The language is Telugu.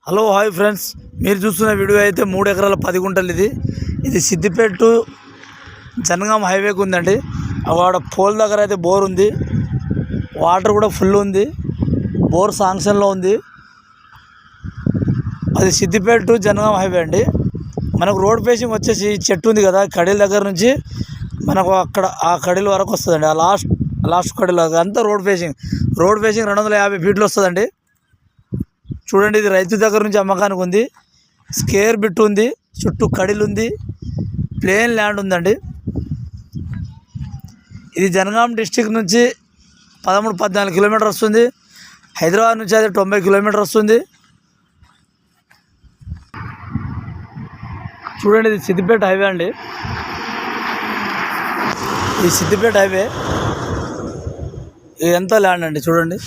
హలో హాయ్ ఫ్రెండ్స్, మీరు చూస్తున్న వీడియో అయితే 3 ఎకరాల 10 గుంటలు. ఇది సిద్దిపేట టు జనగాం హైవేకి ఉందండి. అక్కడ పోల్ దగ్గర అయితే బోర్ ఉంది, వాటర్ కూడా ఫుల్ ఉంది, బోర్ శాంక్షన్లో ఉంది. అది సిద్దిపేట టు జనగాం హైవే అండి. మనకు రోడ్ ఫేసింగ్ వచ్చేసి చెట్టు ఉంది కదా, కడీల దగ్గర నుంచి మనకు అక్కడ ఆ కడీల వరకు వస్తుందండి. ఆ లాస్ట్ కడీల అంతా రోడ్ ఫేసింగ్ 250 ఫీట్లు వస్తుందండి. చూడండి, ఇది రైతు దగ్గర నుంచి అమ్మకానికి ఉంది. స్కేర్ బిట్ ఉంది, చుట్టూ కడీలు ఉంది, ప్లేన్ ల్యాండ్ ఉందండి. ఇది జనగాం డిస్టిక్ నుంచి 13-14 కిలోమీటర్ వస్తుంది. హైదరాబాద్ నుంచి అయితే 90 కిలోమీటర్ వస్తుంది. చూడండి, ఇది సిద్దిపేట హైవే అండి. ఇది సిద్దిపేట హైవే. ఇది ఎంత ల్యాండ్ అండి చూడండి.